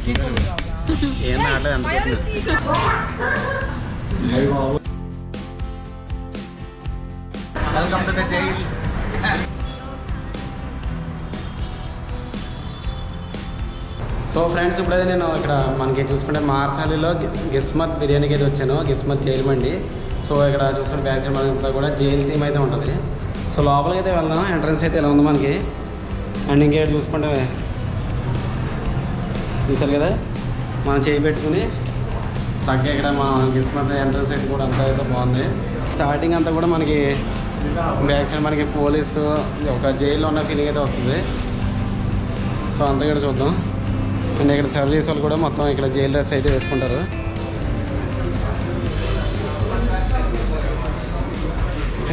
ఏం రావట్లేదు welcome to the jail. So friends, ఇప్పుడైతే నేను ఇక్కడ మనకి చూసుకుంటే మార్కాలిలో గిస్మత్ బిర్యానీకి అయితే వచ్చాను. గిస్మత్ జైల్ బండి. సో ఇక్కడ చూసుకుంటే బ్యాక్ సైడ్ మనకి కూడా జైల్ థీమ్ అయితే ఉంటుంది. సో లోపలికి అయితే వెళ్దాం. ఎంట్రన్స్ అయితే ఇలా ఉంది మనకి. అండ్ ఇంకేటి చూసుకుంటే చూసారు కదా, మనం చేయి పెట్టుకుని చక్కగా ఇక్కడ మన గిస్మత్ ఎంట్రన్స్ అయితే కూడా అంతా అయితే బాగుంది. స్టార్టింగ్ అంతా కూడా మనకి బ్యాక్ సైడ్ మనకి పోలీసు ఒక జైల్లో ఉన్న ఫీలింగ్ అయితే వస్తుంది. సో అంతా ఇక్కడ చూద్దాం. అండ్ ఇక్కడ సర్వీస్ వాళ్ళు కూడా మొత్తం ఇక్కడ జైల్ డ్రెస్ అయితే వేసుకుంటారు.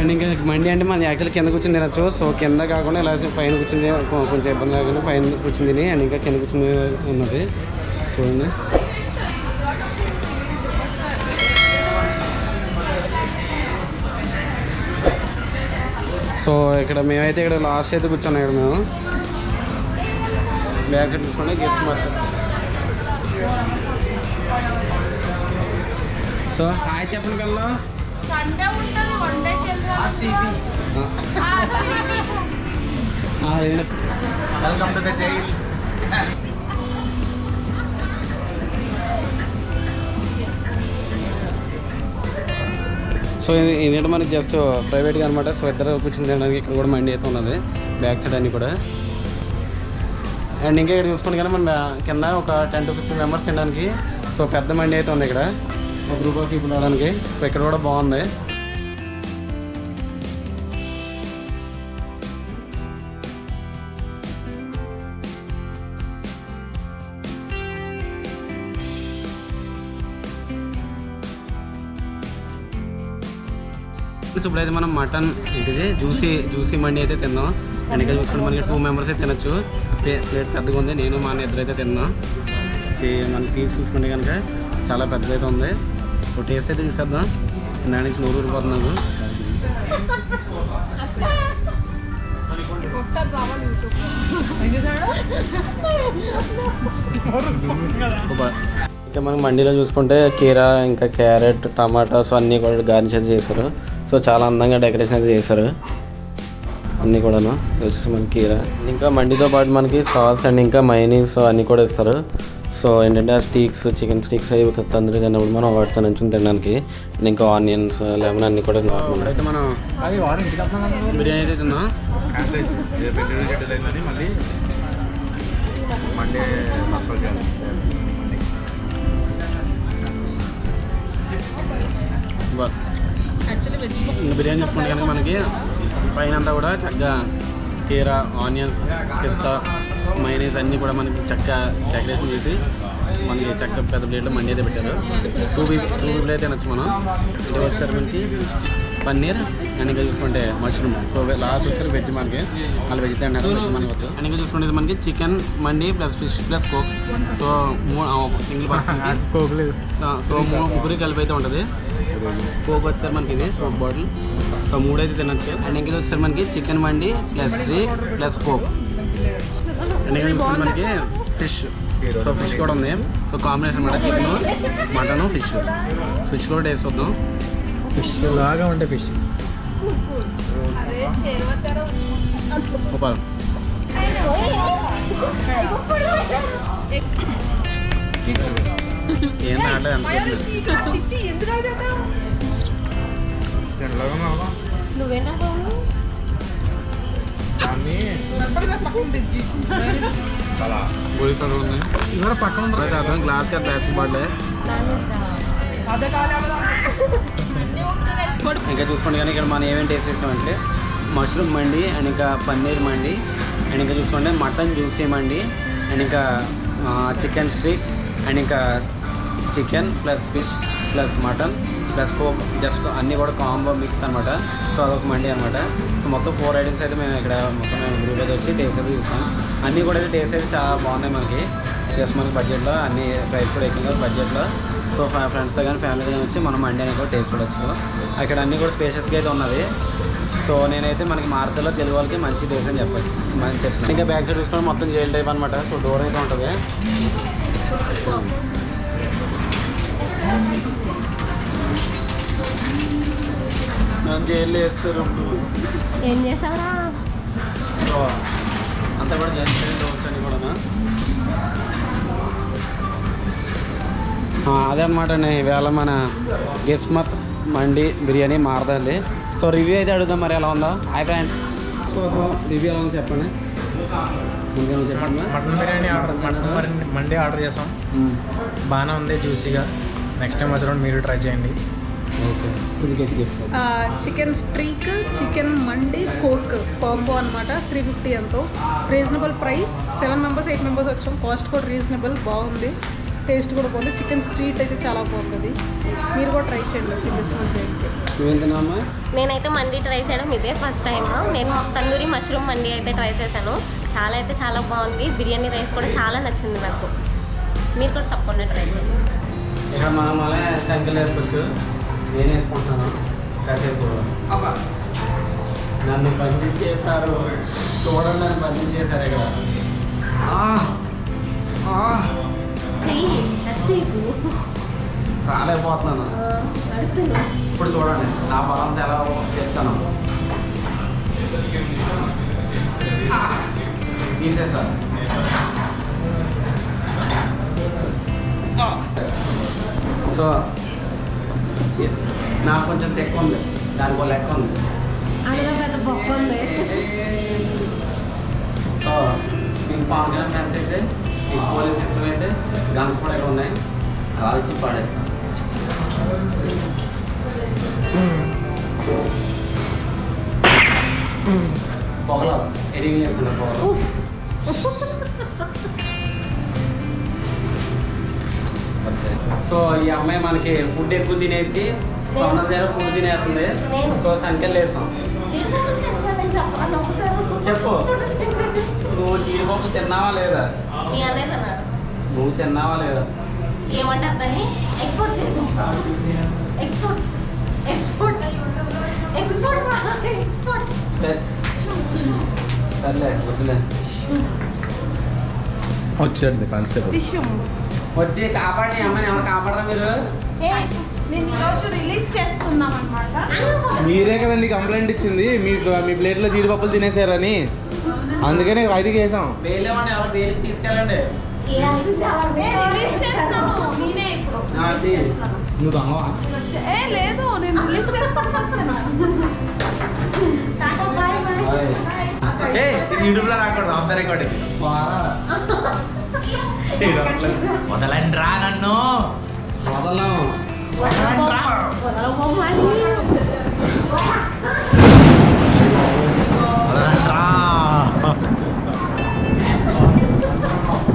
అండ్ ఇంకా మండి అంటే మనం యాక్చువల్లీ కింద కూర్చొని తినచ్చు. సో కింద కాకుండా ఇలా పైన కూర్చుని కొంచెం ఇబ్బంది కాకుండా పైన కూర్చుని తిని అండ్ ఇంకా కింద కూర్చుని ఉన్నది చూడండి. సో ఇక్కడ మేమైతే ఇక్కడ లాస్ట్ అయితే కూర్చున్నాం. ఇక్కడ మేము బ్యాక్ సైడ్ చూసుకుంటే గిస్మత్. సో హాయ్ చెప్పండి కల్లా. Welcome to the jail. So ఇది మనకి జస్ట్ ప్రైవేట్గా అనమాట. సో ఇద్దరు కూర్చొని తినడానికి ఇక్కడ కూడా మండి అయితే ఉన్నది బ్యాక్ సైడ్ అన్నీ కూడా. అండ్ ఇంకా ఇక్కడ చూసుకుంటే కానీ మన కింద ఒక 10 to 15 మెంబర్స్ తినడానికి సో పెద్ద మండి అయితే ఉంది ఇక్కడ, ఒక గ్రూప్ ఆఫ్ పీపుల్ రావడానికి. సో ఇక్కడ కూడా బాగుంది. ఇప్పుడైతే మనం మటన్ ఇంటిది జ్యూసీ మండి అయితే తిన్నాం. అండ్ ఇక్కడ చూసుకుంటే మనకి 2 మెంబర్స్ అయితే తినచ్చు. ప్లేట్ పెద్దగా ఉంది. నేను మా అన్న ఇద్దరైతే తిన్నాం. మనకి పీస్ చూసుకుంటే కనుక చాలా పెద్దదైతే ఉంది. సో టేస్ట్ అయితే చూసేద్దాం. దాని నుంచి నూరు ఊరిపోతున్నాను. ఇంకా మనం మండీలో చూసుకుంటే కీరా ఇంకా క్యారెట్ టమాటాస్ అన్నీ కూడా గార్నిష్ అయితే చేశారు. సో చాలా అందంగా డెకరేషన్ అయితే చేశారు అన్నీ కూడాను. తెలుసు మనకి కీరా ఇంకా మండీతో పాటు మనకి సాస్ అండ్ ఇంకా మైనీస్ అన్నీ కూడా ఇస్తారు. సో ఏంటంటే ఆ స్టీక్స్ చికెన్ స్టీక్స్ అవి తందూరి తిన్నప్పుడు మనం వాటితో నుంచుని తినడానికి ఇంకా ఆనియన్స్ లెమన్ అన్నీ కూడా అయితే మనం బిర్యానీ అయితే తిన్నాం. బిర్యానీ చూసుకుంటే కనుక మనకి పైన అంతా కూడా చక్కగా కీరా ఆనియన్స్ పిస్తా మైనీస్ అన్నీ కూడా మనకి చక్కగా డెకరేషన్ చేసి మనకి చక్కగా పెద్ద ప్లేట్లో మండి అయితే పెట్టారు. 2 people అయితే తినచ్చు మనం. ఇది వచ్చేసరికి మనకి పన్నీర్ అండ్ ఇంకా చూసుకుంటే మష్రూమ్. సో లాస్ట్ వచ్చేసరికి వెజ్ మనకి వాళ్ళు వెజ్ తింటారు మనకి వద్దు. అండ్ ఇంకా చూసుకుంటే మనకి chicken mandi plus fish plus coke. So single పర్సన్కి కోక్ లేదు. సో 3 కలిపి అయితే ఉంటుంది. కోక్ వచ్చేసరికి మనకి ఇది కోక్ బాటిల్. సో 3 అయితే తినచ్చు. అండ్ ఇంకా వచ్చేసరికి మనకి chicken mandi plus drink plus coke. And ఇంకా చూసుకుంటే మనకి ఫిష్. సో ఫిష్ కూడా ఉంది. సో కాంబినేషన్ అనమాట చికెన్ మటన్ ఫిష్ కూడా టేస్ట్ వద్దాం. ఫిష్ లాగా ఉంటే ఫిష్ ఏం రావట్లేదు పక్కన గ్లాస్ కా ప్లాస్టిక్ బాటిల్. ఇంకా చూసుకోండి కానీ ఇక్కడ మనం ఏమేమి టేస్ట్ చేస్తామంటే మష్రూమ్ మండి అండ్ ఇంకా పన్నీర్ మండి అండ్ ఇంకా చూసుకోండి మటన్ జ్యూసీ మండి అండ్ ఇంకా చికెన్ స్టీక్ అండ్ ఇంకా chicken plus fish plus mutton plus coke just అన్నీ కూడా కాంబో మిక్స్ అనమాట. సో అదొక మండి అనమాట. సో మొత్తం 4 ఐటమ్స్ అయితే మేము ఇక్కడ మొత్తం మేము గ్రూప్ అయితే వచ్చి టేస్ట్ అయితే చూస్తాం. అన్నీ కూడా అయితే టేస్ట్ అయితే చాలా బాగున్నాయి మనకి. జస్ట్ మనకి బడ్జెట్లో అన్ని ప్రైస్ కూడా ఎక్కువ బడ్జెట్లో. సో ఫ్రెండ్స్తో కానీ ఫ్యామిలీతో కానీ వచ్చి మనం మండి అనేది కూడా టేస్ట్ చూడొచ్చు. అక్కడ అన్నీ కూడా స్పేషియస్గా అయితే ఉన్నది. సో నేనైతే మనకి మారుతలో తెలుగు వాళ్ళకి మంచి టేస్ట్ అని చెప్పాలి మనం చెప్తాను. ఇంకా బ్యాక్ సైడ్ చూసుకొని మొత్తం జైల్ టైప్ అనమాట. సో డోర్ అయితే ఉంటుంది. నన్ను జైలు వేస్తారు ఏం చేసావురా? అంతా కూడా జైలు డోర్స్ అని కూడా అదే అనమాట అండి. ఈవేళ మన గిస్మత్ మండి బిర్యానీ మారదండి. సో రివ్యూ అయితే అడుగుదాం మరి ఎలా ఉందో. హాయ్ ఫ్రెండ్స్, సో రివ్యూ ఎలా ఉందో చెప్పండి. చెప్పండి. మటన్ బిర్యానీ మండి ఆర్డర్ చేసాం. బాగానే ఉంది, జ్యూసీగా. నెక్స్ట్ టైం వచ్చినప్పుడు మీరు ట్రై చేయండి. ఓకే. చికెన్ స్ట్రీక్, చికెన్ మండి, కోక్ కాంబో అనమాట. 350 ఎంతో. Reasonable price. 7 మెంబర్స్ 8 మెంబర్స్ వచ్చాం. కాస్ట్ కూడా రీజనబుల్, బాగుంది. టేస్ట్ కూడా బాగుంది. చికెన్ స్ట్రీట్ అయితే చాలా బాగుంటుంది. మీరు కూడా ట్రై చేయండి. గిస్మత్ నువ్వేంతనమ్మా? నేనైతే మండి ట్రై చేయడం ఇదే ఫస్ట్ టైం. నేను తందూరి మష్రూమ్ మండి అయితే ట్రై చేశాను. అయితే చాలా బాగుంది. బిర్యానీ రైస్ కూడా చాలా నచ్చింది నాకు. మీరు కూడా తప్పకుండా ట్రై చేయండి. ఇక్కడ మన సంఖ్యలు వేసుకోవచ్చు. నేను వేసుకుంటాను కాసేపు. నన్ను బంధించేశారు, చూడండి, నన్ను బంధించేశారు ఇక్కడ. రాలేకపోతున్నాను. ఇప్పుడు చూడండి నా బలంతో ఎలా చెప్తాను. తీసేసారు. సో నాకు కొంచెం తెక్క ఉంది, దానికి లెక్క ఉంది. సో మీకు పవన్ కళ్యాణ్ ఫ్యాన్స్ అయితే, మీకు పోలీస్ సిస్టమ్ అయితే గన్స్ కూడా ఇక్కడ ఉన్నాయి. కాల్చి పాడేస్తాను. పొగలో ఎడిటింగ్ చేసుకుంటారు. పొగలో సో ఈ అమ్మాయి మనకి ఫుడ్ ఎక్కువ తినేసి సోనం దగ్గర ఫుడ్ తినేస్తుంది. సో సంఖ్యలు వేసాం. చెప్పు, నువ్వు జీడిపప్పు తిన్నావా లేదా? నువ్వు తిన్నావా లేదా? ఏమంటారు దాన్ని? ఎక్స్పోర్ట్ చేసేస్తాం. Export export export export. సర్లే వద్దులే. వచ్చేయండి కానిస్టేబుల్. వచ్చి కాపాడి అమ్మని. ఎవరు కాపాడరా మీరు? నేను ఈరోజు రిలీజ్ చేస్తున్నాం అనమాట. మీరే కదండి కంప్లైంట్ ఇచ్చింది మీ ప్లేట్లో జీడిపప్పులు తినేసారని. అందుకనే 5కి వేసాం. వేలేమండి, ఎవరు వేలికి తీసుకెళ్ళండి. రిలీజ్ చేస్తాను నేనే ఇప్పుడు. నువ్వు రావా? లేదు, నేను రిలీజ్ చేస్తాను. యూట్యూబ్లో రాకూడదు, ఆఫ్ ద రికార్డ్. వదలండి రా నన్ను. వదలం.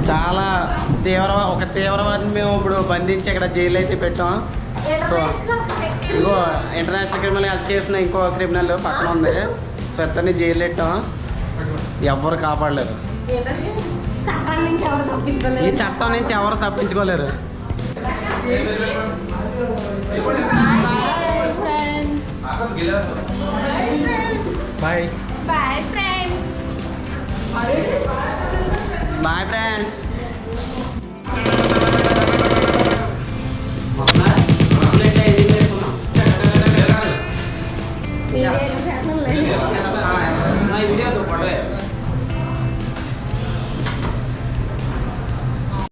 చాలా తీవ్రవాదిని మేము ఇప్పుడు బంధించి ఇక్కడ జైలు అయితే పెట్టాం. సో ఇంకో ఇంటర్నేషనల్ క్రిమినల్ హెల్ప్ చేసిన ఇంకో క్రిమినల్ పక్కన ఉంది. సో ఇద్దరిని జైలు పెట్టాం. ఎవ్వరు కాపాడలేరు. ఈ చట్టం నుంచి ఎవరు తప్పించుకోలేరు. Bye bye friends. Bye friends.